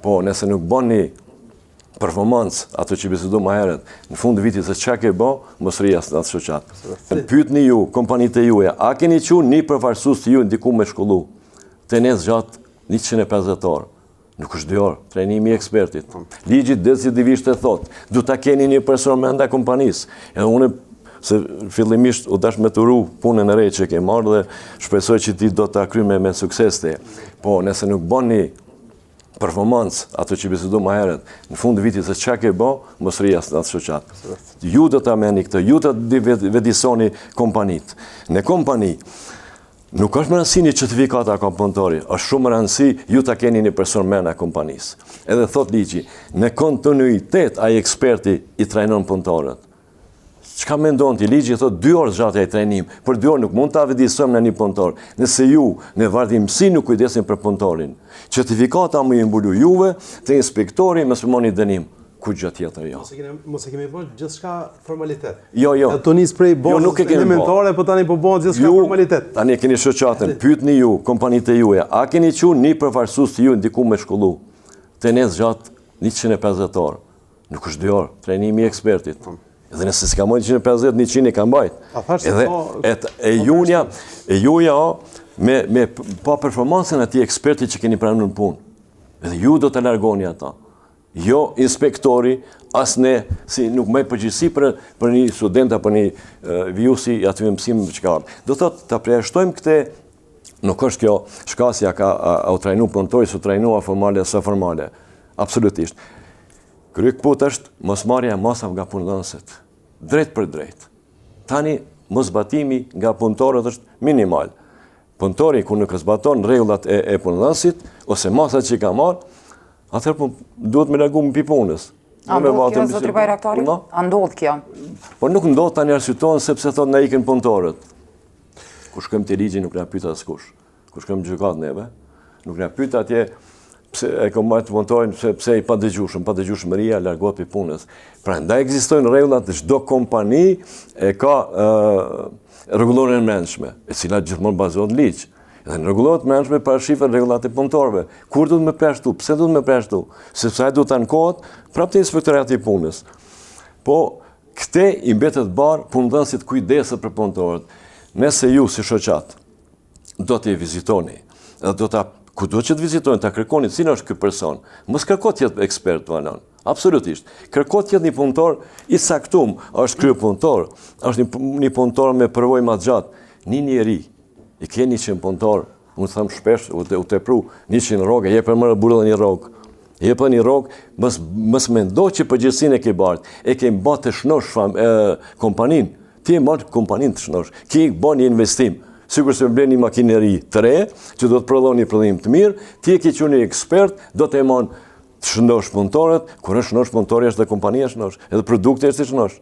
Po, nëse nuk bani performancë ato që bisedu më herët, në fund të vitit se çka ke bë, mos rri as atë shoqat. Pyetni ju, kompanitë juaja, a keni qenë një përfaqësues të ju ndiku me shkollu? Tenes gjatë 150 orë. Nuk është 2 orë, trajnimi i ekspertit. Ligji decisivisht e thotë, du ta keni një person brenda kompanisë. Edhe unë se fillimisht u dash me turu punën e re që ke marrë dhe shpresoj që ti do ta kryej me sukses te. Po, nëse nuk bani performancë ato që bisedu më herët, në fund të vitit se çka ke bë, mos rri as atë shoqat. Ju do ta merrni këtë, ju do të vedisoni kompanitë. Në kompani nuk është më rëndësi një certifikata ka punëtori, është shumë më rëndësi ju ta keni një person brenda kompanisë. Edhe thot ligji, në kontinuitet ai eksperti i trajnon punëtorët. Çka mendon ti? Ligji thot 2 orë zgjatja e trajnim, për 2 orë nuk mund ta vëdisojmë në një punëtor. Nëse ju në vardhimsi nuk kujdesin për punëtorin, certifikata më i mbulu juve, te inspektori më smoni dënim. Ku gjë tjetër jo. Mos e kemi bërë gjithçka formalitet. Jo. Ato nis prej bazës elementare, po tani po bëhen gjithçka formalitet. Tani keni shoqatën, pyetni ju, kompanitë juaja, a keni qenë një përfaqësues të ju ndiku me shkollu? Tenes gjatë 150 orë. Nuk është 2 orë, trajnimi i ekspertit. Edhe nëse s'ka mojnë 150, 100 e ka mbajt. Edhe e juja me pa performancën atij ekspertit që keni pranuar në punë. Edhe ju do të largoni ata. Jo inspektori, as ne, si nuk me përgjithësi për një student apo një vijuesi i aty mësim që ka ardhur. Do thotë ta përjashtojmë këtë, nuk është kjo shkasja ka u trajnu punëtori, su trajnua formale së formale. Absolutisht. Kryekput është mosmarrja e masave nga punëdhënësit. Drejt për drejt. Tani mosbatimi nga punëtorët është minimal. Punëtori kur nuk zbaton rregullat e punëdhënësit ose masat që ka marrë, atëherë duhet me largu më punës. A ndodh kjo, zotri Bajraktari? A ndodh kjo? Po nuk ndodh tani arsyetohen sepse thot na ikën punëtorët. Kur shkojmë te ligji nuk na pyet askush. Kur shkojmë në gjykatë neve, nuk na pyet atje pse e ka marrë punëtorin, pse i pa dëgjueshmëria largohet pi punës. Prandaj ekzistojnë rregullat, çdo kompani e ka rregulloren e brendshme, e cila gjithmonë bazohet në ligj. Dhe në rregullohet brendshme parashifën rregullat e punëtorëve. Kur duhet me përshtu? Pse duhet me përshtu? Sepse ai duhet të ankohet prapë te inspektorati i punës. Po këtë i mbetet bar punëdhënësit kujdeset për punëtorët. Nëse ju si shoqat do t'i vizitoni, dhe kudo që të vizitojnë, ta kërkoni cili është ky person. Mos kërko të jetë ekspert valon. Absolutisht. Kërko të jetë një punëtor i saktum, është kryepunëtor, është një punëtor me përvojë më të gjatë, një njeri. I ke 100 punëtor, unë them shpesh, u tepru 100 rrogë, jepë më burrë një rrogë. Jepë një rrogë, mos mendo që përgjegjësinë e ke bart, e ke bë të shnosh kompaninë. Ti e marr kompaninë të shnosh. Ki bën një investim. Sigur se blen një makineri të re, që do të prodhon një prodhim të mirë, ti e ke qenë ekspert, do të të shnosh punëtorët, kur është shnosh punëtori është dhe kompania shnosh, edhe produkti është shnosh.